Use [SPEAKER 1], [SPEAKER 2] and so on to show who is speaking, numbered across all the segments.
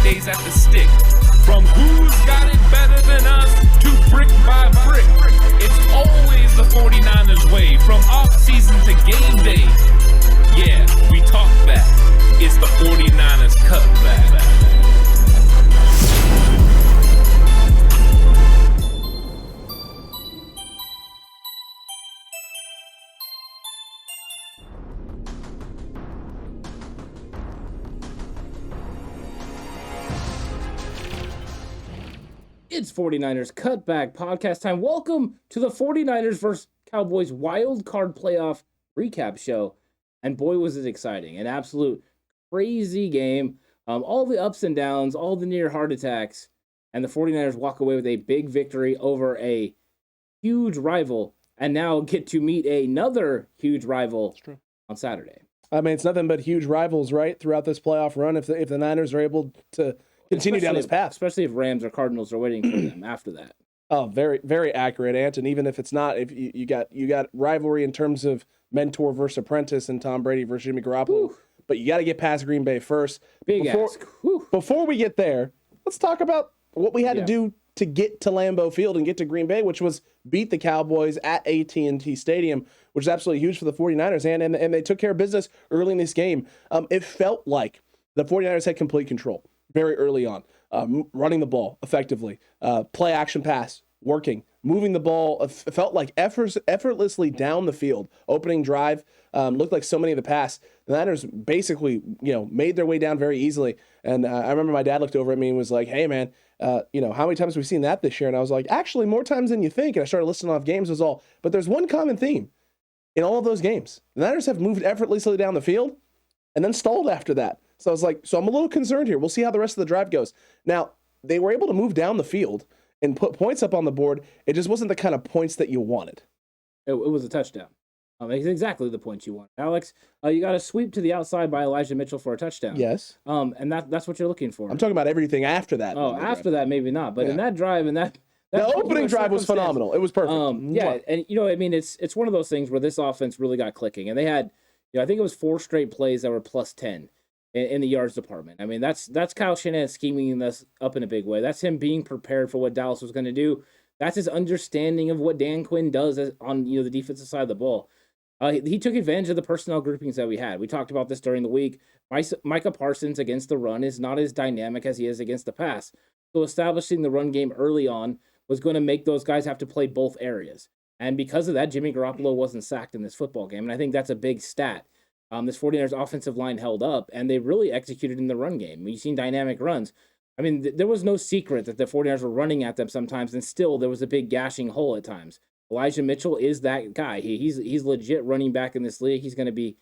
[SPEAKER 1] days at the stick. From who's got it better than us to brick by brick. It's always the 49ers way, from off-season to game day. Yeah, we talk back. It's the 49ers Cutback.
[SPEAKER 2] It's 49ers Cutback Podcast time. Welcome to the 49ers vs. Cowboys Wild Card Playoff Recap Show. And boy, was it exciting. An absolute crazy game. All the ups and downs, all the near heart attacks. And the 49ers walk away with a big victory over a huge rival. And now get to meet another huge rival on Saturday.
[SPEAKER 3] I mean, it's nothing but huge rivals, right, throughout this playoff run if the Niners are able to continue down this path.
[SPEAKER 2] Especially if Rams or Cardinals are waiting for them after that.
[SPEAKER 3] Oh, very, very accurate, Ant. And even if it's not, if you got rivalry in terms of mentor versus apprentice and Tom Brady versus Jimmy Garoppolo, but you got to get past Green Bay first. Before we get there, let's talk about what we had to do to get to Lambeau Field and get to Green Bay, which was beat the Cowboys at AT&T Stadium, which is absolutely huge for the 49ers. And they took care of business early in this game. It felt like the 49ers had complete control very early on, running the ball effectively, play action pass, working, moving the ball. It felt like effortlessly down the field. Opening drive looked like so many of the pass. The Niners basically, made their way down very easily. And I remember my dad looked over at me and was like, "Hey, man, how many times have we seen that this year?" And I was like, "Actually, more times than you think." And I started listing off games was all. But there's one common theme in all of those games. The Niners have moved effortlessly down the field and then stalled after that. So I was like, I'm a little concerned here. We'll see how the rest of the drive goes. Now, they were able to move down the field and put points up on the board. It just wasn't the kind of points that you wanted.
[SPEAKER 2] It was a touchdown. It's exactly the points you want. Alex, you got a sweep to the outside by Elijah Mitchell for a touchdown.
[SPEAKER 3] Yes.
[SPEAKER 2] And that's what you're looking for.
[SPEAKER 3] I'm talking about everything after that.
[SPEAKER 2] Oh, after that, maybe not. But in that drive and that
[SPEAKER 3] the opening drive was phenomenal. It was perfect.
[SPEAKER 2] And it's one of those things where this offense really got clicking. And they had, I think it was 4 straight plays that were plus 10. In the yards department. I mean, that's Kyle Shanahan scheming this up in a big way. That's him being prepared for what Dallas was going to do. That's his understanding of what Dan Quinn does on the defensive side of the ball. He took advantage of the personnel groupings that we had. We talked about this during the week. Micah Parsons against the run is not as dynamic as he is against the pass. So establishing the run game early on was going to make those guys have to play both areas. And because of that, Jimmy Garoppolo wasn't sacked in this football game. And I think that's a big stat. This 49ers offensive line held up, and they really executed in the run game. You've seen dynamic runs. I mean, there was no secret that the 49ers were running at them sometimes, and still there was a big gashing hole at times. Elijah Mitchell is that guy. He's legit running back in this league. He's going to be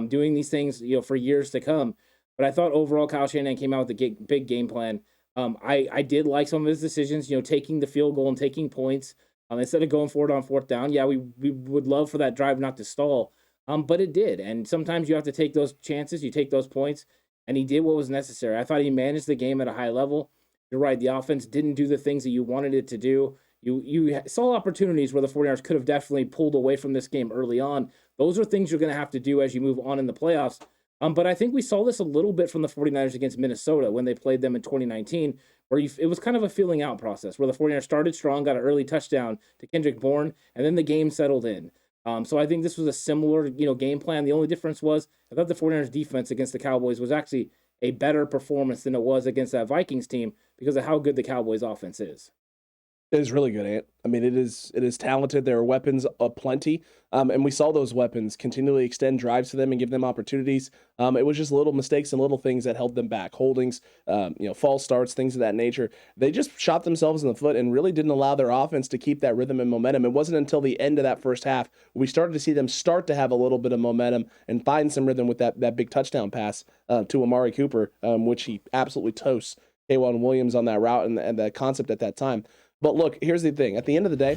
[SPEAKER 2] doing these things for years to come. But I thought overall Kyle Shanahan came out with a big game plan. I did like some of his decisions, taking the field goal and taking points instead of going forward on 4th down. Yeah, we would love for that drive not to stall. But it did, and sometimes you have to take those chances, you take those points, and he did what was necessary. I thought he managed the game at a high level. You're right, the offense didn't do the things that you wanted it to do. You saw opportunities where the 49ers could have definitely pulled away from this game early on. Those are things you're going to have to do as you move on in the playoffs. But I think we saw this a little bit from the 49ers against Minnesota when they played them in 2019, where it was kind of a feeling out process, where the 49ers started strong, got an early touchdown to Kendrick Bourne, and then the game settled in. So I think this was a similar, game plan. The only difference was I thought the 49ers defense against the Cowboys was actually a better performance than it was against that Vikings team because of how good the Cowboys offense is.
[SPEAKER 3] It is really good, Ant. I mean, it is talented. There are weapons aplenty, and we saw those weapons continually extend drives to them and give them opportunities. It was just little mistakes and little things that held them back, holdings, false starts, things of that nature. They just shot themselves in the foot and really didn't allow their offense to keep that rhythm and momentum. It wasn't until the end of that first half we started to see them start to have a little bit of momentum and find some rhythm with that big touchdown pass to Amari Cooper, which he absolutely toasts K'Waun Williams on that route and the concept at that time. But look, here's the thing. At the end of the day,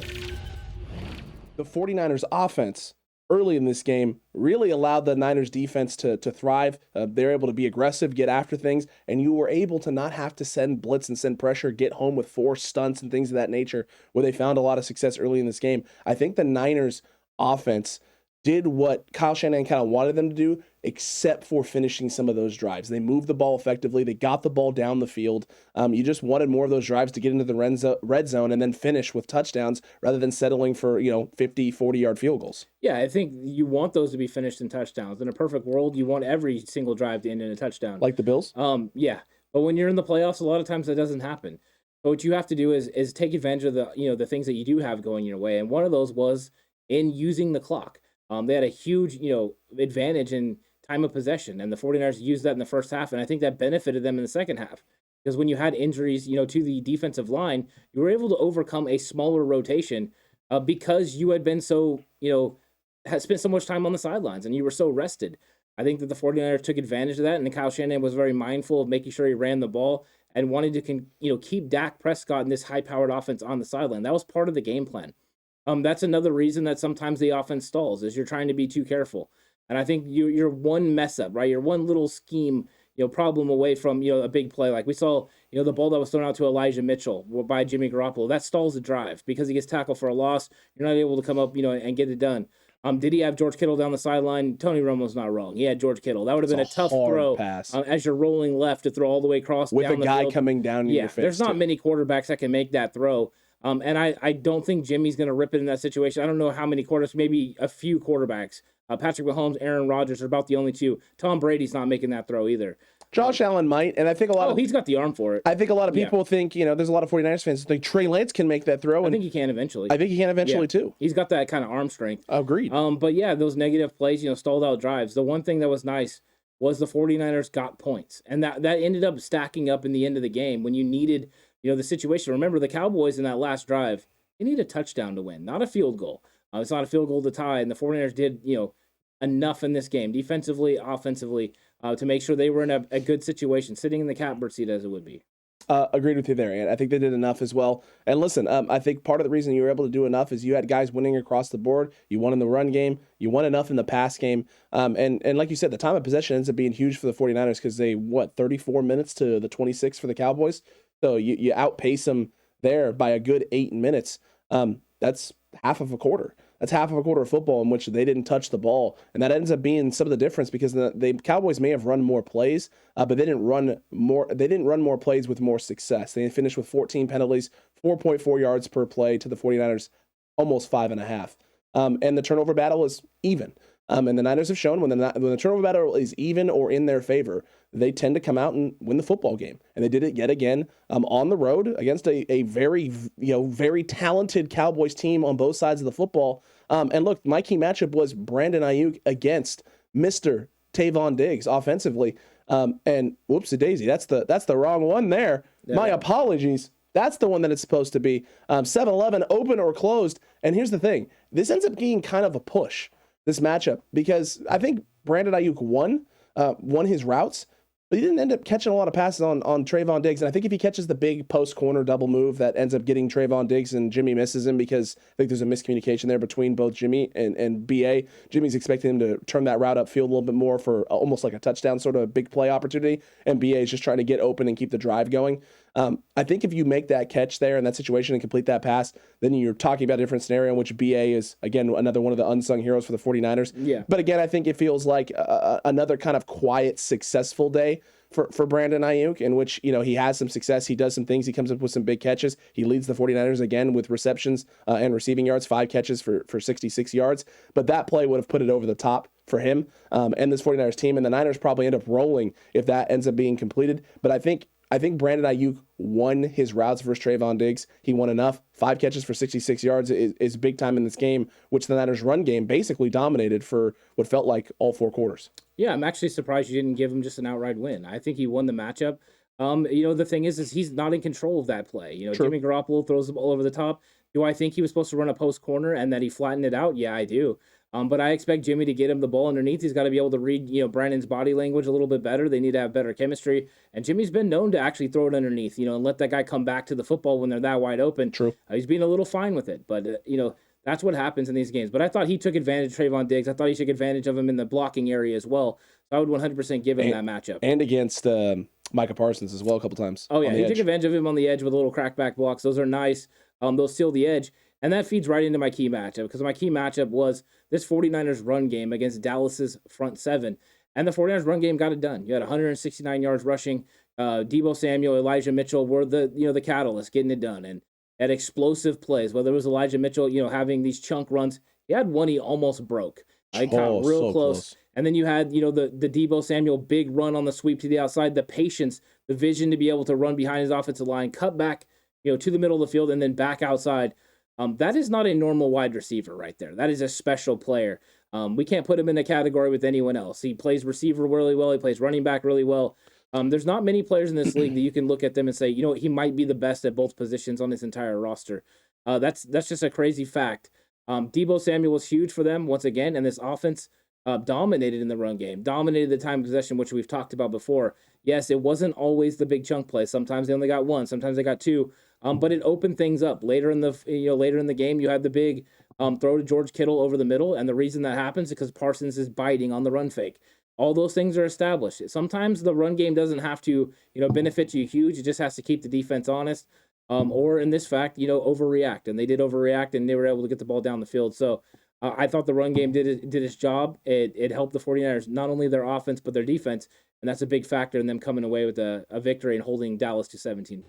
[SPEAKER 3] the 49ers offense early in this game really allowed the Niners defense to thrive. They're able to be aggressive, get after things, and you were able to not have to send blitz and send pressure, get home with 4 stunts and things of that nature where they found a lot of success early in this game. I think the Niners offense did what Kyle Shanahan kind of wanted them to do, except for finishing some of those drives. They moved the ball effectively. They got the ball down the field. You just wanted more of those drives to get into the red zone and then finish with touchdowns rather than settling for 50, 40-yard field goals.
[SPEAKER 2] Yeah, I think you want those to be finished in touchdowns. In a perfect world, you want every single drive to end in a touchdown.
[SPEAKER 3] Like the Bills?
[SPEAKER 2] Yeah. But when you're in the playoffs, a lot of times that doesn't happen. But what you have to do is take advantage of the things that you do have going your way. And one of those was in using the clock. They had a huge, advantage in time of possession, and the 49ers used that in the first half, and I think that benefited them in the second half. Because when you had injuries, to the defensive line, you were able to overcome a smaller rotation because you had been so, had spent so much time on the sidelines, and you were so rested. I think that the 49ers took advantage of that, and Kyle Shanahan was very mindful of making sure he ran the ball and wanted to, keep Dak Prescott and this high-powered offense on the sideline. That was part of the game plan. That's another reason that sometimes the offense stalls, is you're trying to be too careful. And I think you're one mess up, right? You're one little scheme, problem away from, a big play. Like we saw, the ball that was thrown out to Elijah Mitchell by Jimmy Garoppolo. That stalls the drive because he gets tackled for a loss. You're not able to come up, and get it done. Did he have George Kittle down the sideline? Tony Romo's not wrong. He had George Kittle. That would have been a tough throw
[SPEAKER 3] pass.
[SPEAKER 2] As you're rolling left to throw all the way across
[SPEAKER 3] with
[SPEAKER 2] down
[SPEAKER 3] a guy
[SPEAKER 2] field.
[SPEAKER 3] coming down in your face.
[SPEAKER 2] There's not many quarterbacks that can make that throw. And I don't think Jimmy's going to rip it in that situation. I don't know how many quarterbacks, maybe a few quarterbacks. Patrick Mahomes, Aaron Rodgers are about the only two. Tom Brady's not making that throw either.
[SPEAKER 3] Josh Allen might, and I think a lot of...
[SPEAKER 2] he's got the arm for it.
[SPEAKER 3] I think a lot of people think, there's a lot of 49ers fans who think Trey Lance can make that throw.
[SPEAKER 2] I think he can eventually.
[SPEAKER 3] I think he can eventually, too.
[SPEAKER 2] He's got that kind of arm strength.
[SPEAKER 3] Agreed.
[SPEAKER 2] But yeah, those negative plays, stalled out drives. The one thing that was nice was the 49ers got points. And that ended up stacking up in the end of the game when you needed, the situation. Remember, the Cowboys in that last drive, they need a touchdown to win, not a field goal. It's not a field goal to tie, and the 49ers did, enough in this game, defensively, offensively, to make sure they were in a good situation, sitting in the catbird seat as it would be.
[SPEAKER 3] Agreed with you there, Ant. I think they did enough as well. And listen, I think part of the reason you were able to do enough is you had guys winning across the board. You won in the run game. You won enough in the pass game. And like you said, the time of possession ends up being huge for the 49ers because they, 34 minutes to the 26 for the Cowboys? So you outpace them there by a good 8 minutes. That's half of a quarter. That's half of a quarter of football in which they didn't touch the ball. And that ends up being some of the difference because the Cowboys may have run more plays, but they didn't run more plays with more success. They finished with 14 penalties, 4.4 yards per play to the 49ers, almost 5.5. And the turnover battle is even. And the Niners have shown when the turnover battle is even or in their favor, they tend to come out and win the football game. And they did it yet again on the road against a very, very talented Cowboys team on both sides of the football. And look, my key matchup was Brandon Ayuk against Mr. Tavon Diggs offensively. And whoopsie-daisy, that's the wrong one there. Yeah. My apologies. That's the one that it's supposed to be. 7-11, open or closed. And here's the thing. This ends up being kind of a push, this matchup, because I think Brandon Ayuk won his routes, but he didn't end up catching a lot of passes on Trayvon Diggs. And I think if he catches the big post corner double move that ends up getting Trayvon Diggs and Jimmy misses him because I think there's a miscommunication there between both Jimmy and BA. Jimmy's expecting him to turn that route upfield a little bit more for almost like a touchdown sort of a big play opportunity. And BA is just trying to get open and keep the drive going. I think if you make that catch there in that situation and complete that pass, then you're talking about a different scenario in which BA is, again, another one of the unsung heroes for the 49ers.
[SPEAKER 2] Yeah.
[SPEAKER 3] But again, I think it feels like another kind of quiet, successful day for Brandon Ayuk, in which, he has some success. He does some things. He comes up with some big catches. He leads the 49ers again with receptions and receiving yards, 5 catches for 66 yards. But that play would have put it over the top for him and this 49ers team. And the Niners probably end up rolling if that ends up being completed. But I think Brandon Ayuk won his routes versus Trayvon Diggs. He won enough. 5 catches for 66 yards is big time in this game, which the Niners' run game basically dominated for what felt like all 4 quarters.
[SPEAKER 2] Yeah, I'm actually surprised you didn't give him just an outright win. I think he won the matchup. The thing is he's not in control of that play.
[SPEAKER 3] True.
[SPEAKER 2] Jimmy Garoppolo throws the ball over the top. Do I think he was supposed to run a post corner and that he flattened it out? Yeah, I do. But I expect Jimmy to get him the ball underneath. He's got to be able to read, Brandon's body language a little bit better. They need to have better chemistry. And Jimmy's been known to actually throw it underneath, and let that guy come back to the football when they're that wide open.
[SPEAKER 3] True.
[SPEAKER 2] He's being a little fine with it. But, that's what happens in these games. But I thought he took advantage of Trayvon Diggs. I thought he took advantage of him in the blocking area as well. So I would 100% give him that matchup.
[SPEAKER 3] And against Micah Parsons as well a couple times.
[SPEAKER 2] Oh, yeah. He took advantage of him on the edge with a little crackback blocks. Those are nice. They'll seal the edge. And that feeds right into my key matchup, because my key matchup was this 49ers run game against Dallas's front seven. And the 49ers run game got it done. You had 169 yards rushing. Deebo Samuel, Elijah Mitchell were the catalyst getting it done. And at explosive plays, whether it was Elijah Mitchell, having these chunk runs, he had one he almost broke. He got real so close. And then you had, the Deebo Samuel big run on the sweep to the outside, the patience, the vision to be able to run behind his offensive line, cut back, to the middle of the field and then back outside. That is not a normal wide receiver right there. That is a special player. We can't put him in a category with anyone else. He plays receiver really well. He plays running back really well. There's not many players in this league that you can look at them and say, he might be the best at both positions on his entire roster. That's just a crazy fact. Deebo Samuel was huge for them once again, and this offense dominated in the run game, dominated the time of possession, which we've talked about before. Yes, it wasn't always the big chunk play. Sometimes they only got one, sometimes they got two, but it opened things up. Later in the game, you had the big throw to George Kittle over the middle, and the reason that happens is because Parsons is biting on the run fake. All those things are established. Sometimes the run game doesn't have to, benefit you huge. It just has to keep the defense honest. Or in this fact, overreact. And they did overreact, and they were able to get the ball down the field. So I thought the run game did its job. It helped the 49ers, not only their offense, but their defense. And that's a big factor in them coming away with a victory and holding Dallas to 17.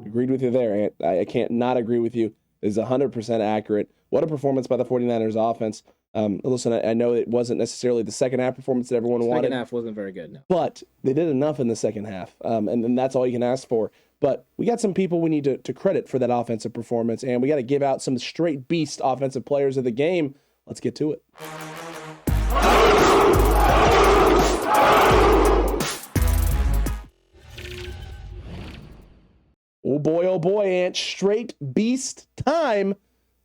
[SPEAKER 3] Agreed with you there, Ant. I can't not agree with you. It's 100% accurate. What a performance by the 49ers offense. Listen, I know it wasn't necessarily the second half performance that everyone wanted.
[SPEAKER 2] Second half wasn't very good, no.
[SPEAKER 3] But they did enough in the second half, and that's all you can ask for. But we got some people we need to credit for that offensive performance, and we got to give out some straight beast offensive players of the game. Let's get to it. Oh boy, Ant. Straight beast time.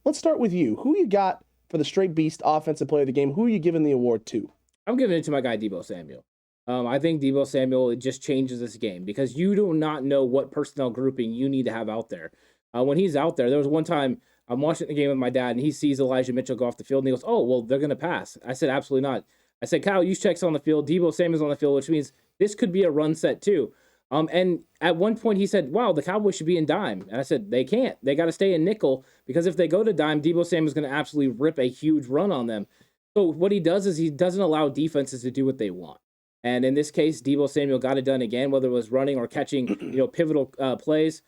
[SPEAKER 3] Let's start with you. Who you got for the straight beast offensive player of the game? Who are you giving the award to?
[SPEAKER 2] I'm giving it to my guy, Deebo Samuel. I think Deebo Samuel, it just changes this game because you do not know what personnel grouping you need to have out there. When he's out there was one time I'm watching the game with my dad, and he sees Elijah Mitchell go off the field, and he goes, oh, well, they're going to pass. I said, absolutely not. I said, Kyle Juszczyk's on the field, Deebo Samuel's on the field, which means this could be a run set too. And at one point he said, wow, the Cowboys should be in dime. And I said, they can't. They got to stay in nickel because if they go to dime, Deebo Samuel's going to absolutely rip a huge run on them. So what he does is he doesn't allow defenses to do what they want. And in this case, Deebo Samuel got it done again, whether it was running or catching, pivotal plays.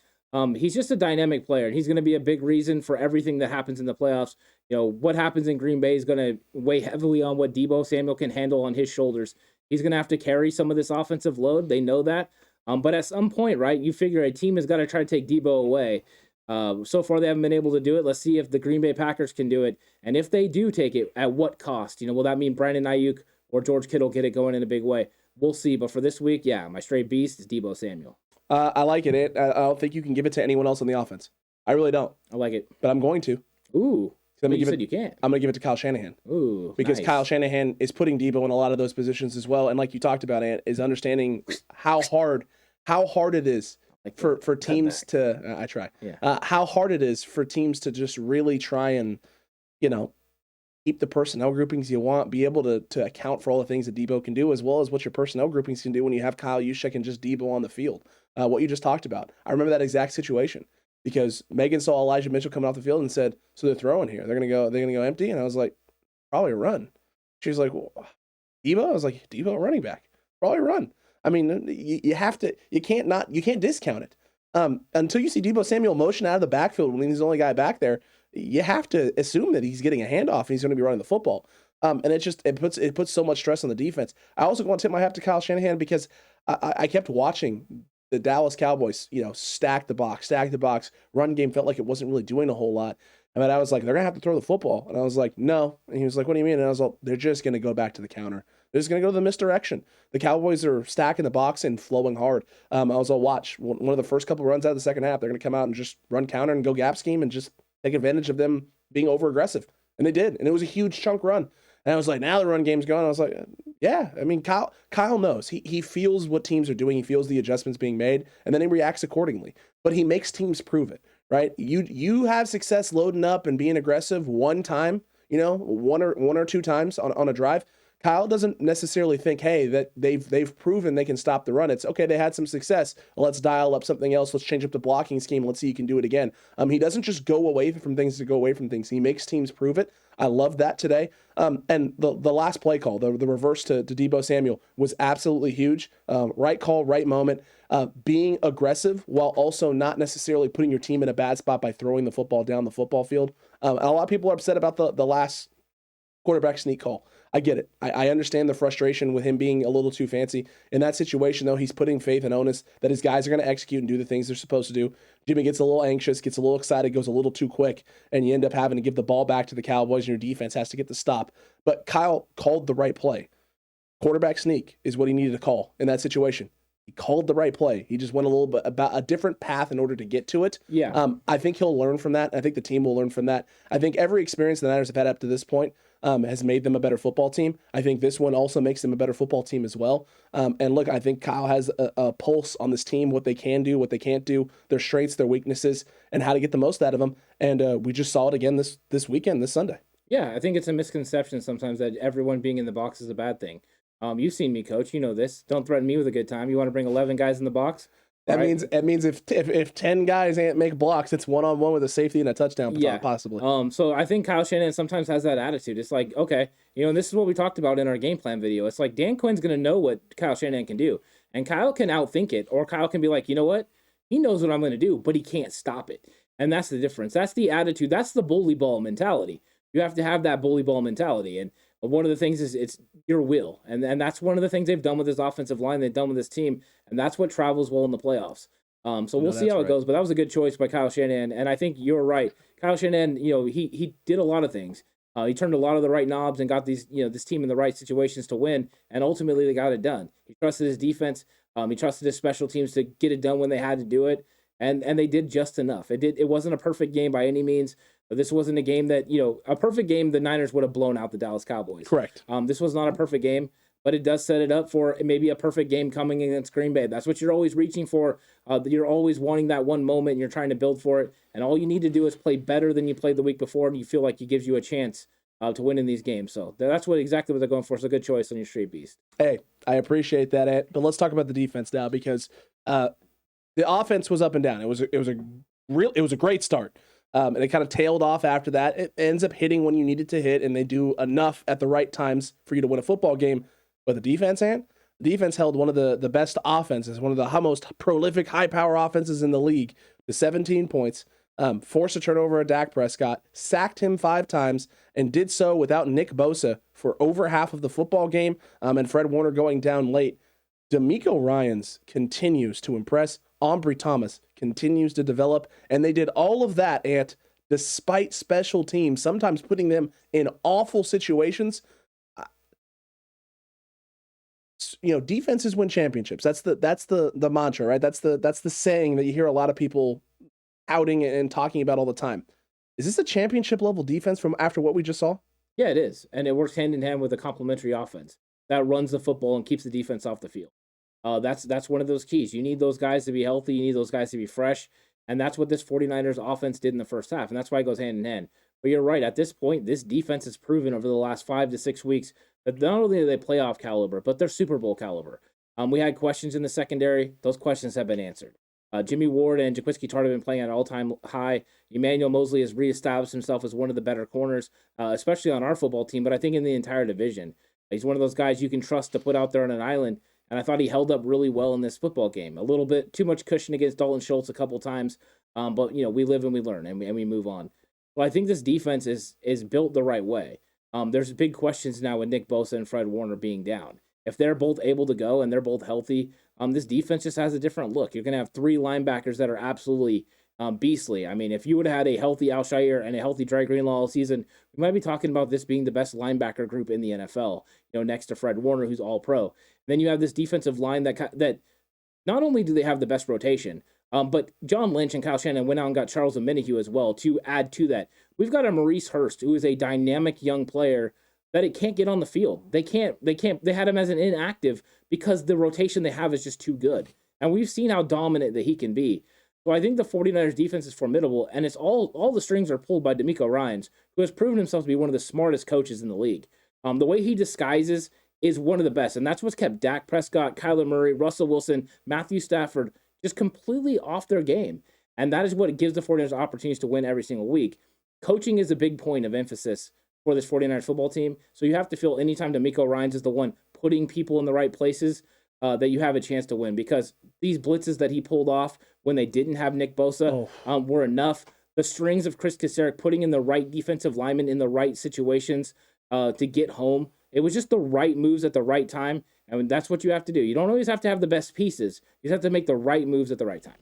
[SPEAKER 2] He's just a dynamic player, and he's going to be a big reason for everything that happens in the playoffs. What happens in Green Bay is going to weigh heavily on what Deebo Samuel can handle on his shoulders. He's going to have to carry some of this offensive load. They know that. But at some point, right, you figure a team has got to try to take Deebo away. So far, they haven't been able to do it. Let's see if the Green Bay Packers can do it. And if they do take it, at what cost? Will that mean Brandon Ayuk or George Kittle get it going in a big way? We'll see. But for this week, yeah, my straight beast is Deebo Samuel.
[SPEAKER 3] I like it. I don't think you can give it to anyone else on the offense. I really don't.
[SPEAKER 2] I like it.
[SPEAKER 3] But I'm going to.
[SPEAKER 2] Ooh. You said you can't.
[SPEAKER 3] I'm going to give it to Kyle Shanahan.
[SPEAKER 2] Ooh,
[SPEAKER 3] because
[SPEAKER 2] nice.
[SPEAKER 3] Kyle Shanahan is putting Deebo in a lot of those positions as well. And like you talked about, Ant, is understanding how hard it is for teams to I try.
[SPEAKER 2] Yeah.
[SPEAKER 3] How hard it is for teams to just really try and, keep the personnel groupings you want, be able to account for all the things that Deebo can do, as well as what your personnel groupings can do when you have Kyle Juszczyk and just Deebo on the field. What you just talked about. I remember that exact situation because Megan saw Elijah Mitchell coming off the field and said, so they're throwing here. They're gonna go empty. And I was like, probably a run. She was like, well, Deebo? I was like, Deebo running back. Probably run. I mean, you can't discount it. Until you see Deebo Samuel motion out of the backfield when he's the only guy back there, you have to assume that he's getting a handoff and he's going to be running the football. And it puts so much stress on the defense. I also want to tip my hat to Kyle Shanahan because I kept watching the Dallas Cowboys, stack the box. Run game felt like it wasn't really doing a whole lot. And I was like, they're going to have to throw the football. And I was like, no. And he was like, what do you mean? And I was like, they're just going to go back to the counter. They're just going to go to the misdirection. The Cowboys are stacking the box and flowing hard. I was like, watch. One of the first couple runs out of the second half, they're going to come out and just run counter and go gap scheme and just take advantage of them being over-aggressive. And they did. And it was a huge chunk run. And I was like, now the run game's going. I was like, yeah. I mean, Kyle knows. He feels what teams are doing. He feels the adjustments being made, and then he reacts accordingly. But he makes teams prove it, right? You have success loading up and being aggressive one time, one or two times on a drive. Kyle doesn't necessarily think, hey, that they've proven they can stop the run. It's okay, they had some success. Let's dial up something else. Let's change up the blocking scheme. Let's see you can do it again. He doesn't just go away from things to go away from things. He makes teams prove it. I love that today. And the last play call, the reverse to Deebo Samuel, was absolutely huge. Right call, right moment. Being aggressive while also not necessarily putting your team in a bad spot by throwing the football down the football field. A lot of people are upset about the last quarterback sneak call. I get it. I understand the frustration with him being a little too fancy. In that situation, though, he's putting faith and onus that his guys are going to execute and do the things they're supposed to do. Jimmy gets a little anxious, gets a little excited, goes a little too quick, and you end up having to give the ball back to the Cowboys, and your defense has to get the stop. But Kyle called the right play. Quarterback sneak is what he needed to call in that situation. He called the right play. He just went a little bit about a different path in order to get to it.
[SPEAKER 2] Yeah.
[SPEAKER 3] I think he'll learn from that. I think the team will learn from that. I think every experience the Niners have had up to this point has made them a better football team. I think this one also makes them a better football team as well. And look, I think Kyle has a pulse on this team, what they can do, what they can't do, their strengths, their weaknesses, and how to get the most out of them. And we just saw it again this weekend, this Sunday.
[SPEAKER 2] Yeah, I think it's a misconception sometimes that everyone being in the box is a bad thing. You've seen me, coach. You know this. Don't threaten me with a good time. You want to bring 11 guys in the box?
[SPEAKER 3] That means if 10 guys make blocks, it's 1-on-1 with a safety and a touchdown, possibly.
[SPEAKER 2] So I think Kyle Shanahan sometimes has that attitude. It's like, okay, and this is what we talked about in our game plan video. It's like Dan Quinn's going to know what Kyle Shanahan can do, and Kyle can outthink it, or Kyle can be like, you know what? He knows what I'm going to do, but he can't stop it. And that's the difference. That's the attitude. That's the bully ball mentality. You have to have that bully ball mentality. And one of the things is it's your will. And that's one of the things they've done with this offensive line, they've done with this team. And that's what travels well in the playoffs. So we'll see how it goes. But that was a good choice by Kyle Shanahan. And I think you're right. Kyle Shanahan, he did a lot of things. He turned a lot of the right knobs and got these, this team in the right situations to win. And ultimately they got it done. He trusted his defense. He trusted his special teams to get it done when they had to do it. And they did just enough. It wasn't a perfect game by any means. But this wasn't a game that, a perfect game, the Niners would have blown out the Dallas Cowboys.
[SPEAKER 3] Correct.
[SPEAKER 2] This was not a perfect game, but it does set it up for maybe a perfect game coming against Green Bay. That's what you're always reaching for. You're always wanting that one moment, and you're trying to build for it. And all you need to do is play better than you played the week before, and you feel like it gives you a chance to win in these games. So that's exactly what they're going for. It's a good choice on your Street Beast.
[SPEAKER 3] Hey, I appreciate that, Ed. But let's talk about the defense now, because the offense was up and down. It was a great start. And it kind of tailed off after that. It ends up hitting when you need it to hit, and they do enough at the right times for you to win a football game. But the defense held one of the best offenses, one of the most prolific, high-power offenses in the league to 17 points, forced a turnover at Dak Prescott, sacked him 5 times, and did so without Nick Bosa for over half of the football game, and Fred Warner going down late. D'Amico Ryans continues to impress. Ambry Thomas continues to develop, and they did all of that despite special teams, sometimes putting them in awful situations. Defenses win championships. That's the mantra, right? That's the saying that you hear a lot of people outing and talking about all the time. Is this a championship level defense from after what we just saw?
[SPEAKER 2] Yeah, it is, and it works hand in hand with a complementary offense that runs the football and keeps the defense off the field. That's one of those keys. You need those guys to be healthy. You need those guys to be fresh. And that's what this 49ers offense did in the first half. And that's why it goes hand in hand. But you're right. At this point, this defense has proven over the last 5 to 6 weeks that not only are they playoff caliber, but they're Super Bowl caliber. We had questions in the secondary. Those questions have been answered. Jimmy Ward and Jaquiski Tartt have been playing at an all-time high. Emmanuel Mosley has reestablished himself as one of the better corners, especially on our football team, but I think in the entire division. He's one of those guys you can trust to put out there on an island. And I thought he held up really well in this football game. A little bit too much cushion against Dalton Schultz a couple times. But, we live and we learn and we move on. Well, I think this defense is built the right way. There's big questions now with Nick Bosa and Fred Warner being down. If they're both able to go and they're both healthy, this defense just has a different look. You're going to have 3 linebackers that are absolutely beastly. I mean, if you would have had a healthy Alshire and a healthy Dre Greenlaw all season, we might be talking about this being the best linebacker group in the NFL, next to Fred Warner, who's all pro. Then you have this defensive line that not only do they have the best rotation, but John Lynch and Kyle Shanahan went out and got Charles Omenihu as well to add to that. We've got a Maurice Hurst, who is a dynamic young player that it can't get on the field. They had him as an inactive because the rotation they have is just too good. And we've seen how dominant that he can be. So I think the 49ers defense is formidable, and it's all the strings are pulled by D'Amico Ryans, who has proven himself to be one of the smartest coaches in the league. The way he disguises is one of the best, and that's what's kept Dak Prescott, Kyler Murray, Russell Wilson, Matthew Stafford just completely off their game. And that is what gives the 49ers opportunities to win every single week. Coaching is a big point of emphasis for this 49ers football team. So you have to feel anytime DeMeco Ryans is the one putting people in the right places that you have a chance to win, because these blitzes that he pulled off when they didn't have Nick Bosa were enough. The strings of Chris Kaserik putting in the right defensive linemen in the right situations to get home. It was just the right moves at the right time. And that's what you have to do. You don't always have to have the best pieces. You just have to make the right moves at the right time.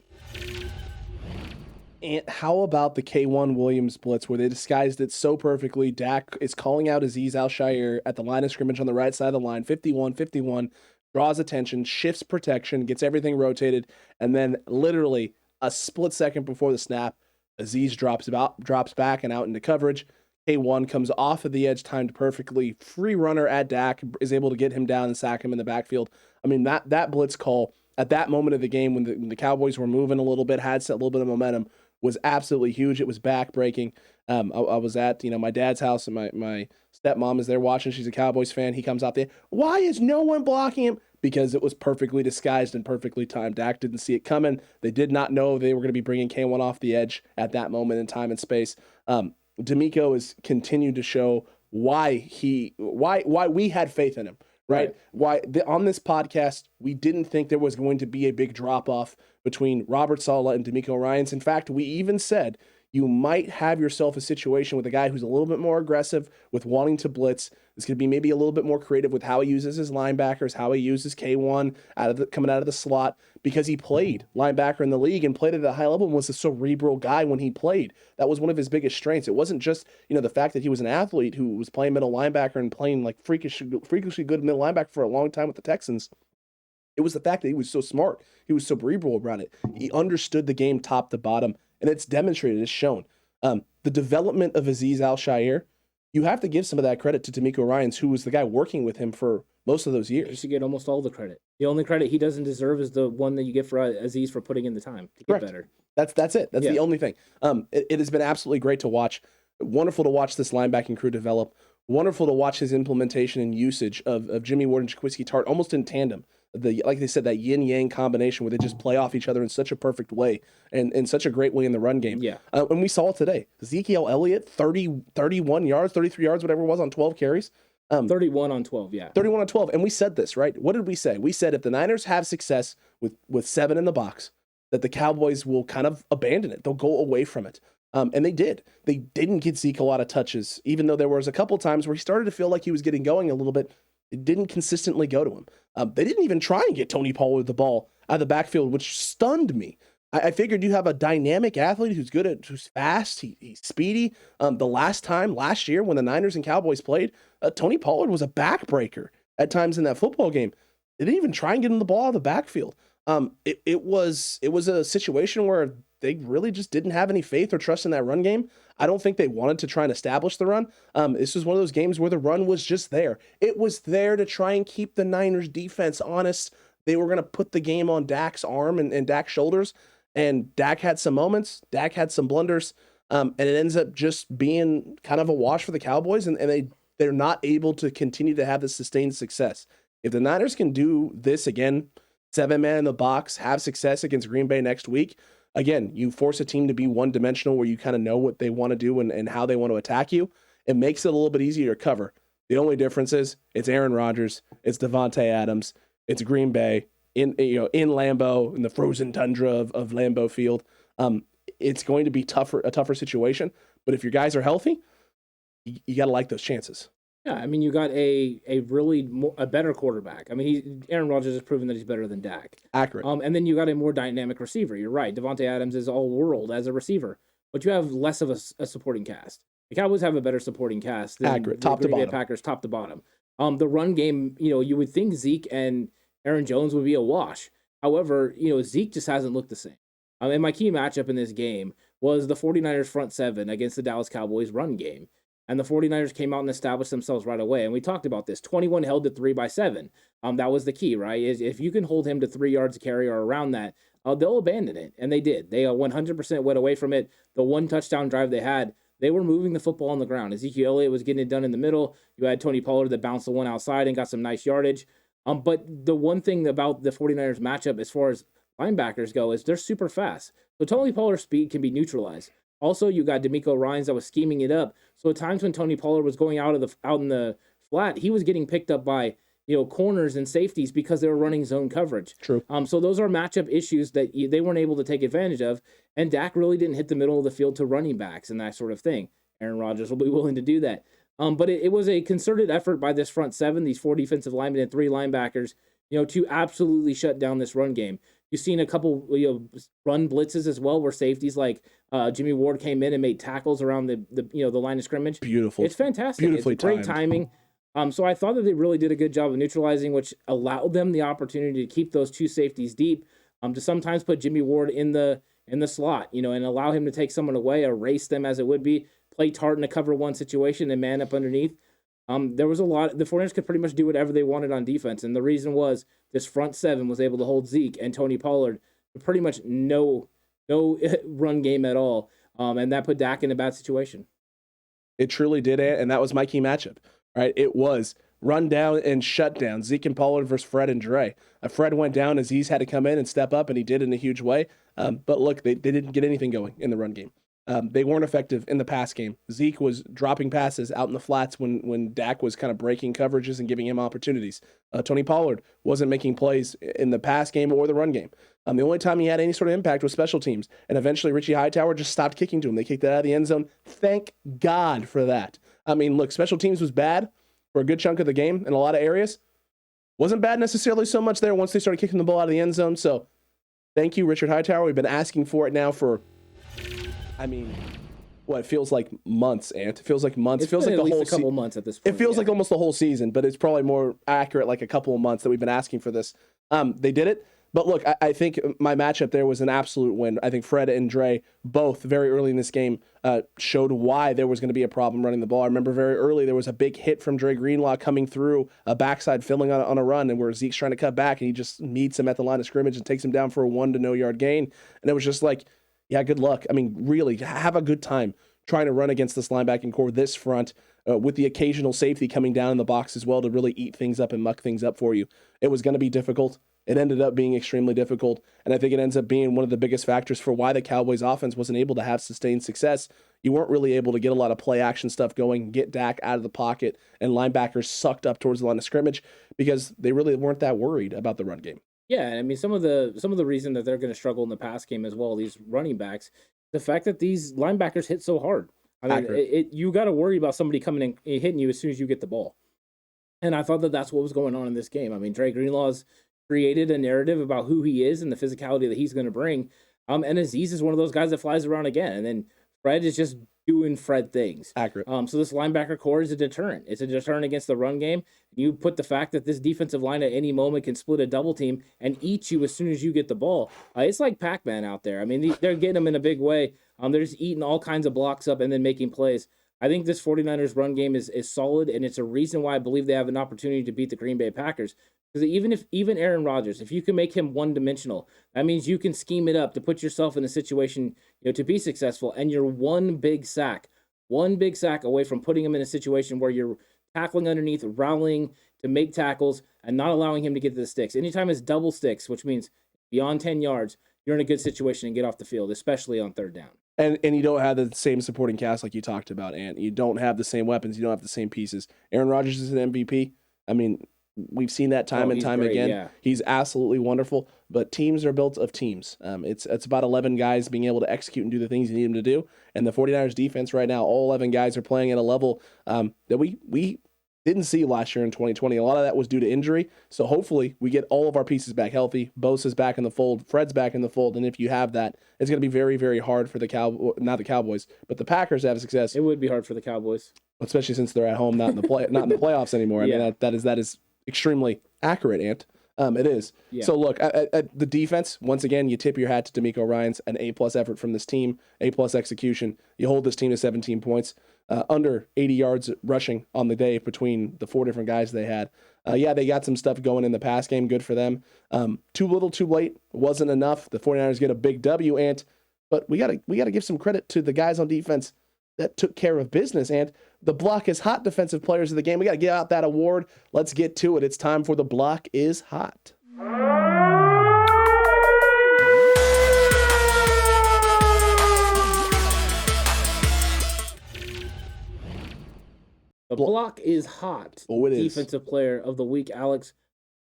[SPEAKER 3] And how about the K1 Williams Blitz, where they disguised it so perfectly? Dak is calling out Azeez Al-Shaair at the line of scrimmage on the right side of the line, 51-51, draws attention, shifts protection, gets everything rotated, and then literally a split second before the snap, Azeez drops back and out into coverage. K1 comes off of the edge, timed perfectly. Free runner at Dak, is able to get him down and sack him in the backfield. I mean, that blitz call at that moment of the game when the Cowboys were moving a little bit, had a little bit of momentum, was absolutely huge. It was back-breaking. I was at my dad's house, and my stepmom is there watching. She's a Cowboys fan. He comes out there. Why is no one blocking him? Because it was perfectly disguised and perfectly timed. Dak didn't see it coming. They did not know they were going to be bringing K1 off the edge at that moment in time and space. DeMeco has continued to show why we had faith in him, right? On this podcast, we didn't think there was going to be a big drop-off between Robert Saleh and DeMeco Ryans. In fact, we even said you might have yourself a situation with a guy who's a little bit more aggressive with wanting to blitz. It's going to be maybe a little bit more creative with how he uses his linebackers, how he uses K1 coming out of the slot, because he played linebacker in the league and played at a high level and was a cerebral guy when he played. That was one of his biggest strengths. It wasn't just the fact that he was an athlete who was playing middle linebacker and playing like freakishly good middle linebacker for a long time with the Texans. It was the fact that he was so smart. He was cerebral around it. He understood the game top to bottom, and it's demonstrated, it's shown. The development of Azeez Al-Shaair, you have to give some of that credit to DeMeco Ryans, who was the guy working with him for most of those years.
[SPEAKER 2] He should get almost all the credit. The only credit he doesn't deserve is the one that you give for Azeez for putting in the time to get better.
[SPEAKER 3] That's it. That's the only thing. It has been absolutely great to watch. Wonderful to watch this linebacking crew develop. Wonderful to watch his implementation and usage of Jimmy Ward and Jaquiski Tartt almost in tandem. Like they said, that yin-yang combination where they just play off each other in such a perfect way and in such a great way in the run game.
[SPEAKER 2] Yeah.
[SPEAKER 3] And we saw it today. Ezekiel Elliott, 31 yards, 33 yards, whatever it was, on 12 carries.
[SPEAKER 2] 31 on 12, yeah.
[SPEAKER 3] 31 on 12. And we said this, right? What did we say? We said if the Niners have success with 7 in the box, that the Cowboys will kind of abandon it. They'll go away from it. And they did. They didn't get Zeke a lot of touches, even though there was a couple times where he started to feel like he was getting going a little bit. It didn't consistently go to him. They didn't even try and get Tony Pollard the ball out of the backfield, which stunned me. I figured you have a dynamic athlete who's fast, he's speedy. Last year when the Niners and Cowboys played, Tony Pollard was a backbreaker at times in that football game. They didn't even try and get him the ball out of the backfield. It was a situation where they really just didn't have any faith or trust in that run game. I don't think they wanted to try and establish the run. This was one of those games where the run was just there. It was there to try and keep the Niners defense honest. They were going to put the game on Dak's arm and Dak's shoulders, and Dak had some moments. Dak had some blunders, and it ends up just being kind of a wash for the Cowboys, and they're not able to continue to have this sustained success. If the Niners can do this again, 7-man in the box, have success against Green Bay next week, again, you force a team to be one-dimensional where you kind of know what they want to do and how they want to attack you. It makes it a little bit easier to cover. The only difference is it's Aaron Rodgers, it's Devontae Adams, it's Green Bay in Lambeau, in the frozen tundra of Lambeau Field. It's going to be a tougher situation. But if your guys are healthy, you got to like those chances.
[SPEAKER 2] Yeah, I mean, you got a better quarterback. I mean, Aaron Rodgers has proven that he's better than Dak.
[SPEAKER 3] Accurate.
[SPEAKER 2] And then you got a more dynamic receiver. You're right. Devontae Adams is all world as a receiver, but you have less of a supporting cast. The Cowboys have a better supporting cast than
[SPEAKER 3] Accurate. Top to bottom.
[SPEAKER 2] Packers, top to bottom. The run game, you would think Zeke and Aaron Jones would be a wash. However, Zeke just hasn't looked the same. And my key matchup in this game was the 49ers front 7 against the Dallas Cowboys run game. And the 49ers came out and established themselves right away. And we talked about this. 21 held to 3 by 7. That was the key, right? Is if you can hold him to 3 yards a carry or around that, they'll abandon it. And they did. They 100% went away from it. The one touchdown drive they had, they were moving the football on the ground. Ezekiel Elliott was getting it done in the middle. You had Tony Pollard that bounced the one outside and got some nice yardage. But the one thing about the 49ers matchup as far as linebackers go is they're super fast. So Tony Pollard's speed can be neutralized. Also, you got D'Amico Ryans that was scheming it up. So at times when Tony Pollard was going out in the flat, he was getting picked up by corners and safeties because they were running zone coverage.
[SPEAKER 3] True.
[SPEAKER 2] So those are matchup issues that they weren't able to take advantage of. And Dak really didn't hit the middle of the field to running backs and that sort of thing. Aaron Rodgers will be willing to do that. But it was a concerted effort by this front seven, these 4 defensive linemen and 3 linebackers, to absolutely shut down this run game. You've seen a couple run blitzes as well, where safeties like Jimmy Ward came in and made tackles around the line of scrimmage.
[SPEAKER 3] Beautiful.
[SPEAKER 2] It's fantastic.
[SPEAKER 3] Beautifully
[SPEAKER 2] it's great
[SPEAKER 3] timed.
[SPEAKER 2] timing. So I thought that they really did a good job of neutralizing, which allowed them the opportunity to keep those 2 safeties deep, to sometimes put Jimmy Ward in the slot, and allow him to take someone away, erase them as it would be, play Tart in a cover 1 situation and man up underneath. There was a lot. The 49ers could pretty much do whatever they wanted on defense, and the reason was this front seven was able to hold Zeke and Tony Pollard to pretty much no run game at all, and that put Dak in a bad situation.
[SPEAKER 3] It truly did, and that was my key matchup, right? It was run down and shut down. Zeke and Pollard versus Fred and Dre. Fred went down as he's had to come in and step up, and he did in a huge way. But look, they didn't get anything going in the run game. They weren't effective in the pass game. Zeke was dropping passes out in the flats when Dak was kind of breaking coverages and giving him opportunities. Tony Pollard wasn't making plays in the pass game or the run game. The only time he had any sort of impact was special teams. And eventually Richie Hightower just stopped kicking to him. They kicked it out of the end zone. Thank God for that. I mean, look, special teams was bad for a good chunk of the game in a lot of areas. Wasn't bad necessarily so much there once they started kicking the ball out of the end zone. So thank you, Richard Hightower. We've been asking for it now for... it feels like months, Ant. It feels like months. It feels like
[SPEAKER 2] the whole couple months at this point.
[SPEAKER 3] It feels like almost the whole season, but it's probably more accurate like a couple of months that we've been asking for this. They did it. But look, I think my matchup there was an absolute win. I think Fred and Dre both very early in this game showed why there was going to be a problem running the ball. I remember very early there was a big hit from Dre Greenlaw coming through a backside filling on a run, and where Zeke's trying to cut back and he just meets him at the line of scrimmage and takes him down for a 1-0 gain. And it was just like, yeah, good luck. I mean, really, have a good time trying to run against this linebacking core, this front, with the occasional safety coming down in the box as well to really eat things up and muck things up for you. It was going to be difficult. It ended up being extremely difficult, and I think it ends up being one of the biggest factors for why the Cowboys offense wasn't able to have sustained success. You weren't really able to get a lot of play action stuff going, get Dak out of the pocket, and linebackers sucked up towards the line of scrimmage because they really weren't that worried about the run game.
[SPEAKER 2] Yeah, I mean, some of the reason that they're going to struggle in the pass game as well, these running backs, the fact that these linebackers hit so hard. I mean, you got to worry about somebody coming in and hitting you as soon as you get the ball. And I thought that that's what was going on in this game. I mean, Dre Greenlaw's created a narrative about who he is and the physicality that he's going to bring. And Azeez is one of those guys that flies around again. And then Fred is just doing Fred things.
[SPEAKER 3] Accurate.
[SPEAKER 2] So this linebacker core is a deterrent. It's a deterrent against the run game. You put the fact that this defensive line at any moment can split a double team and eat you as soon as you get the ball. It's like Pac-Man out there. I mean, they're getting them in a big way. They're just eating all kinds of blocks up and then making plays. I think this 49ers run game is solid, and it's a reason why I believe they have an opportunity to beat the Green Bay Packers. Because even Aaron Rodgers, if you can make him one-dimensional, that means you can scheme it up to put yourself in a situation to be successful, and you're one big sack away from putting him in a situation where you're tackling underneath, rallying to make tackles, and not allowing him to get to the sticks. Anytime it's double sticks, which means beyond 10 yards, you're in a good situation and get off the field, especially on third down.
[SPEAKER 3] And you don't have the same supporting cast like you talked about, and you don't have the same weapons. You don't have the same pieces. Aaron Rodgers is an MVP. I mean, we've seen that time and time
[SPEAKER 2] great,
[SPEAKER 3] again.
[SPEAKER 2] Yeah.
[SPEAKER 3] He's absolutely wonderful, but teams are built of teams. It's about 11 guys being able to execute and do the things you need them to do. And the 49ers defense right now, all 11 guys are playing at a level that we didn't see last year in 2020. A lot of that was due to injury. So hopefully we get all of our pieces back healthy. Bosa's back in the fold. Fred's back in the fold. And if you have that, it's going to be very, very hard for the Cowboys, but the Packers to have success.
[SPEAKER 2] It would be hard for the Cowboys,
[SPEAKER 3] especially since they're at home, not in the playoffs anymore.
[SPEAKER 2] Yeah.
[SPEAKER 3] I mean, that is extremely accurate, Ant. It is. Yeah. So look, at the defense, once again, you tip your hat to D'Amico Ryans, an A+ effort from this team, A+ execution. You hold this team to 17 points, under 80 yards rushing on the day between the 4 different guys they had. They got some stuff going in the pass game. Good for them. Too little, too late. Wasn't enough. The 49ers get a big W, Ant. But we gotta give some credit to the guys on defense that took care of business. And the Block is Hot Defensive Players of the Game. We got to get out that award. Let's get to it. It's time for the Block is Hot.
[SPEAKER 2] The Block is Hot.
[SPEAKER 3] Oh, it is.
[SPEAKER 2] Defensive Player of the Week. Alex,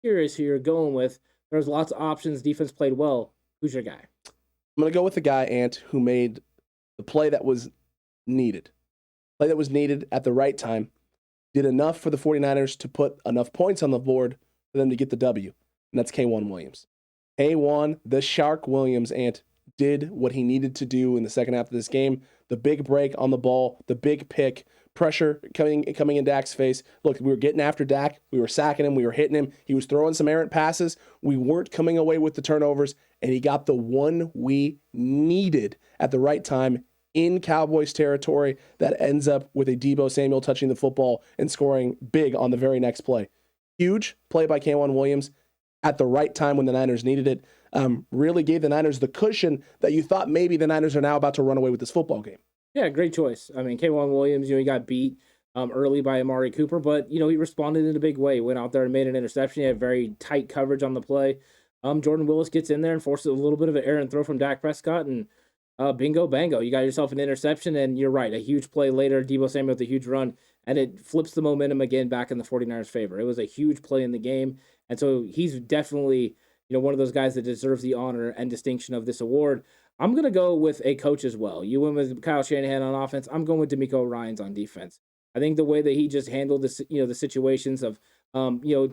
[SPEAKER 2] curious who you're going with. There's lots of options. Defense played well. Who's your guy?
[SPEAKER 3] I'm going to go with the guy, Ant, who made the play that was needed. Play that was needed at the right time. Did enough for the 49ers to put enough points on the board for them to get the W. And that's K1 Williams. K1, the Shark Williams, Ant, did what he needed to do in the second half of this game. The big break on the ball, the big pick, pressure coming in Dak's face. Look, we were getting after Dak. We were sacking him. We were hitting him. He was throwing some errant passes. We weren't coming away with the turnovers, and he got the one we needed at the right time in Cowboys territory that ends up with a Deebo Samuel touching the football and scoring big on the very next play. Huge play by K1 Williams at the right time when the Niners needed it. Really gave the Niners the cushion that you thought maybe the Niners are now about to run away with this football game.
[SPEAKER 2] Yeah, great choice. I mean, K1 Williams, he got beat early by Amari Cooper, but, he responded in a big way. He went out there and made an interception. He had very tight coverage on the play. Jordan Willis gets in there and forces a little bit of an errant throw from Dak Prescott, and bingo, bango. You got yourself an interception, and you're right, a huge play later, Deebo Samuel with a huge run, and it flips the momentum again back in the 49ers' favor. It was a huge play in the game, and so he's definitely, one of those guys that deserves the honor and distinction of this award. I'm going to go with a coach as well. You went with Kyle Shanahan on offense. I'm going with DeMeco Ryans on defense. I think the way that he just handled the situations of,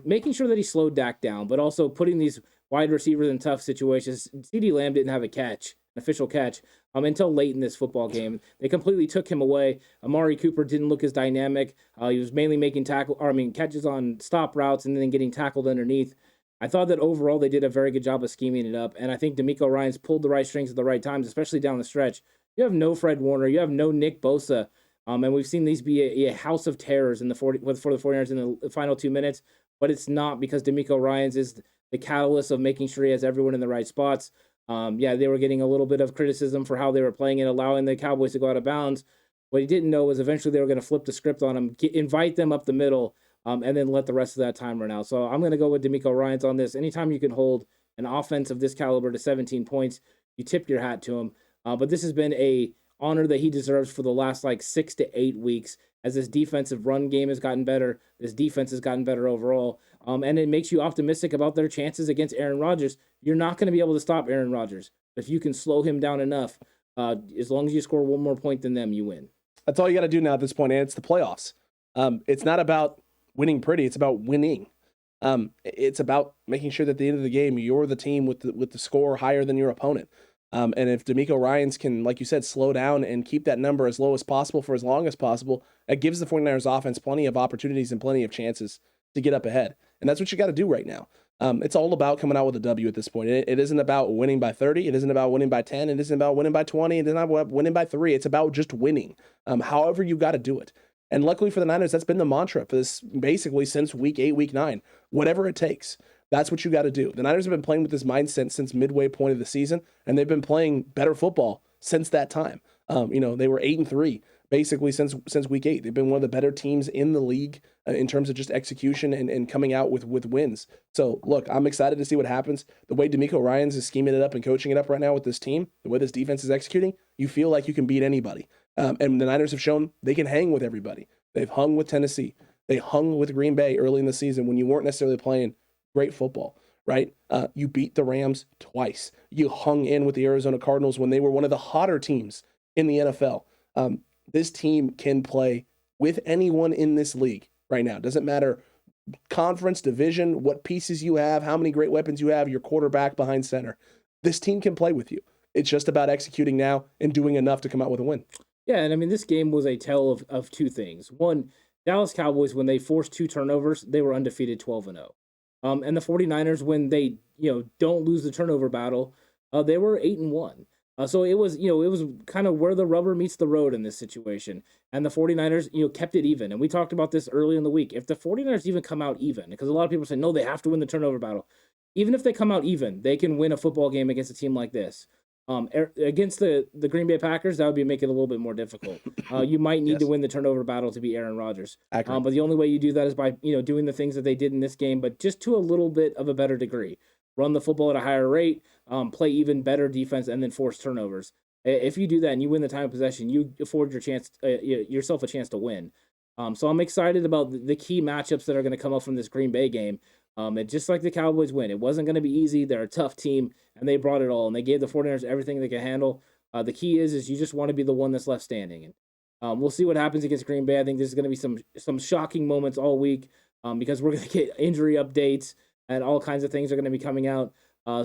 [SPEAKER 2] making sure that he slowed Dak down, but also putting these wide receivers in tough situations. CeeDee Lamb didn't have an official catch, until late in this football game. They completely took him away. Amari Cooper didn't look as dynamic. He was mainly making catches on stop routes and then getting tackled underneath. I thought that overall they did a very good job of scheming it up, and I think DeMeco Ryans pulled the right strings at the right times, especially down the stretch. You have no Fred Warner, you have no Nick Bosa, and we've seen these be a house of terrors for the 49ers in the final 2 minutes, but it's not because DeMeco Ryans is the catalyst of making sure he has everyone in the right spots. They were getting a little bit of criticism for how they were playing and allowing the Cowboys to go out of bounds. What he didn't know was eventually they were going to flip the script on him, invite them up the middle, and then let the rest of that time run out. So I'm going to go with DeMeco Ryans on this. Anytime you can hold an offense of this caliber to 17 points, you tip your hat to him. But this has been a honor that he deserves for the last 6 to 8 weeks as this defensive run game has gotten better. This defense has gotten better overall. And it makes you optimistic about their chances against Aaron Rodgers. You're not going to be able to stop Aaron Rodgers. If you can slow him down enough, as long as you score one more point than them, you win.
[SPEAKER 3] That's all you got to do now at this point, and it's the playoffs. It's not about winning pretty. It's about winning. It's about making sure that at the end of the game, you're the team with the score higher than your opponent. And if DeMeco Ryans can, like you said, slow down and keep that number as low as possible for as long as possible, that gives the 49ers offense plenty of opportunities and plenty of chances to get up ahead. And that's what you got to do right now. It's all about coming out with a W at this point. It isn't about winning by 30. It isn't about winning by 10. It isn't about winning by 20. It isn't about winning by 3. It's about just winning. However you got to do it. And luckily for the Niners, that's been the mantra for this basically since week 8, week 9. Whatever it takes, that's what you got to do. The Niners have been playing with this mindset since midway point of the season, and they've been playing better football since that time. They were 8-3 basically since week 8. They've been one of the better teams in the league in terms of just execution and coming out with wins. So look, I'm excited to see what happens. The way DeMeco Ryans is scheming it up and coaching it up right now with this team, the way this defense is executing, you feel like you can beat anybody. And the Niners have shown they can hang with everybody. They've hung with Tennessee. They hung with Green Bay early in the season when you weren't necessarily playing great football, right? You beat the Rams twice. You hung in with the Arizona Cardinals when they were one of the hotter teams in the NFL. This team can play with anyone in this league right now. It doesn't matter conference, division, what pieces you have, how many great weapons you have, your quarterback behind center. This team can play with you. It's just about executing now and doing enough to come out with a win.
[SPEAKER 2] Yeah, and I mean, this game was a tale of two things. One, Dallas Cowboys, when they forced 2 turnovers, they were undefeated 12-0. And the 49ers, when they, don't lose the turnover battle, they were 8-1. So it was kind of where the rubber meets the road in this situation. And the 49ers, kept it even. And we talked about this early in the week. If the 49ers even come out even, because a lot of people say, no, they have to win the turnover battle. Even if they come out even, they can win a football game against a team like this. Against the Green Bay Packers, that would be making it a little bit more difficult. You might need to win the turnover battle to beat Aaron Rodgers. But the only way you do that is by doing the things that they did in this game, but just to a little bit of a better degree. Run the football at a higher rate, play even better defense, and then force turnovers. If you do that and you win the time of possession, you afford yourself a chance to win. So I'm excited about the key matchups that are going to come up from this Green Bay game. And just like the Cowboys win, it wasn't going to be easy. They're a tough team, and they brought it all, and they gave the 49ers everything they can handle. The key is you just want to be the one that's left standing. And we'll see what happens against Green Bay. I think there's going to be some shocking moments all week because we're going to get injury updates and all kinds of things are going to be coming out.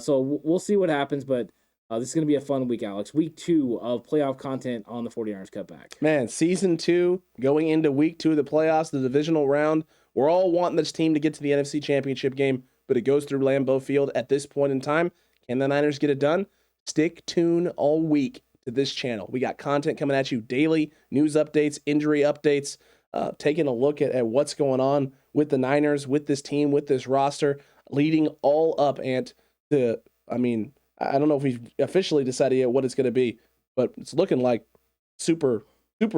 [SPEAKER 2] So we'll see what happens, but this is going to be a fun week, Alex. Week 2 of playoff content on the 49ers Cutback.
[SPEAKER 3] Man, season 2, going into week 2 of the playoffs, the divisional round. We're all wanting this team to get to the NFC Championship game, but it goes through Lambeau Field at this point in time. Can the Niners get it done? Stick tuned all week to this channel. We got content coming at you daily, news updates, injury updates, taking a look at what's going on with the Niners, with this team, with this roster, leading all up, I don't know if we've officially decided yet what it's going to be, but it's looking like Super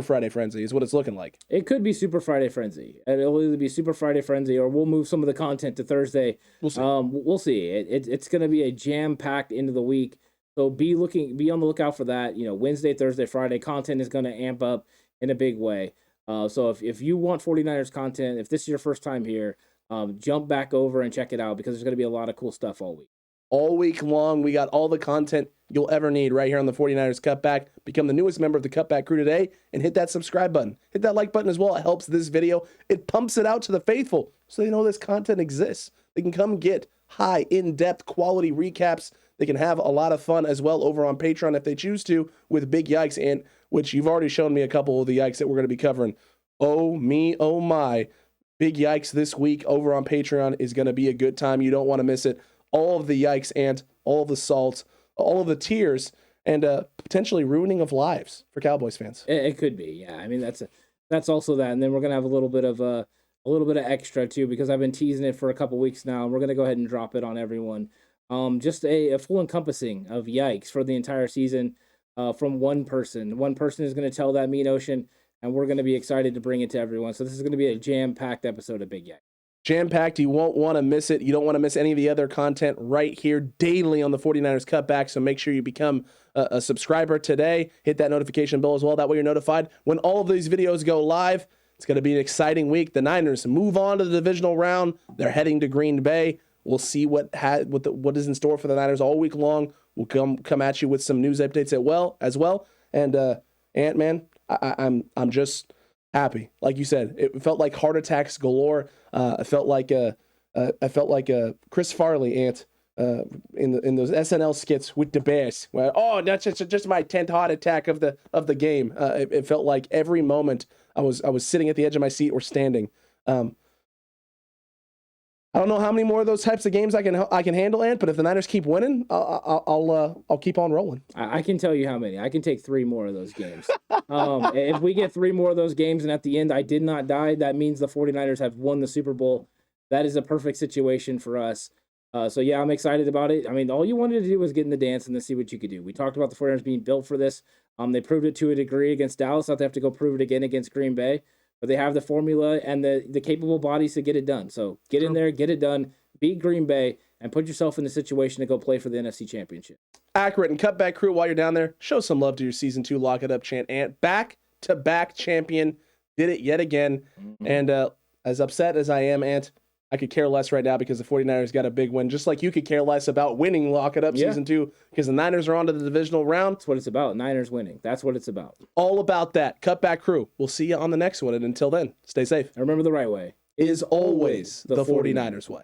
[SPEAKER 3] Friday Frenzy is what it's looking like.
[SPEAKER 2] It could be Super Friday Frenzy. It'll either be Super Friday Frenzy or we'll move some of the content to Thursday.
[SPEAKER 3] We'll see.
[SPEAKER 2] We'll see. It's going to be a jam-packed end of the week. So be on the lookout for that. Wednesday, Thursday, Friday, content is going to amp up in a big way. So if you want 49ers content, if this is your first time here, jump back over and check it out because there's going to be a lot of cool stuff all week.
[SPEAKER 3] All week long, we got all the content you'll ever need right here on the 49ers Cutback. Become the newest member of the Cutback crew today and hit that subscribe button. Hit that like button as well. It helps this video. It pumps it out to the faithful so they know this content exists. They can come get high, in-depth, quality recaps. They can have a lot of fun as well over on Patreon if they choose to with Big Yikes, and which you've already shown me a couple of the yikes that we're going to be covering. Oh me, oh my. Big Yikes this week over on Patreon is going to be a good time. You don't want to miss it. All of the yikes and all of the salt, all of the tears, and potentially ruining of lives for Cowboys fans.
[SPEAKER 2] It could be, yeah. I mean, that's also that, and then we're gonna have a little bit of extra too because I've been teasing it for a couple weeks now, and we're gonna go ahead and drop it on everyone. Just a full encompassing of yikes for the entire season from one person. One person is gonna tell that mean ocean, and we're gonna be excited to bring it to everyone. So this is gonna be a jam-packed episode of Big Yikes.
[SPEAKER 3] Jam-packed. You won't want to miss it. You don't want to miss any of the other content right here daily on the 49ers Cutback, so make sure you become a subscriber today. Hit that notification bell as well. That way you're notified when all of these videos go live. It's going to be an exciting week. The Niners move on to the divisional round. They're heading to Green Bay. We'll see what is in store for the Niners all week long. We'll come at you with some news updates as well. And Ant-Man, I'm just happy. Like you said, it felt like heart attacks galore. I felt like Chris Farley, Ant, in those SNL skits with the Bears. Where, that's just my 10th heart attack of the game. It felt like every moment I was sitting at the edge of my seat or standing. I don't know how many more of those types of games I can handle, Ant. But if the Niners keep winning, I'll keep on rolling.
[SPEAKER 2] I can tell you how many. I can take 3 more of those games. If we get 3 more of those games, and at the end I did not die, that means the 49ers have won the Super Bowl. That is a perfect situation for us. So yeah, I'm excited about it. I mean, all you wanted to do was get in the dance and then see what you could do. We talked about the 49ers being built for this. They proved it to a degree against Dallas. Now they have to go prove it again against Green Bay. But they have the formula and the capable bodies to get it done. So get in there, get it done, beat Green Bay, and put yourself in the situation to go play for the NFC Championship.
[SPEAKER 3] Accurate and Cutback crew, while you're down there, show some love to your Season 2 Lock It Up chant. Ant, back-to-back champion, did it yet again. Mm-hmm. And as upset as I am, Ant, I could care less right now because the 49ers got a big win, just like you could care less about winning Lock It Up Season 2 because the Niners are on to the divisional round.
[SPEAKER 2] That's what it's about. Niners winning. That's what it's about.
[SPEAKER 3] All about that. Cutback crew. We'll see you on the next one. And until then, stay safe.
[SPEAKER 2] And remember, the right way
[SPEAKER 3] is always the 49ers way.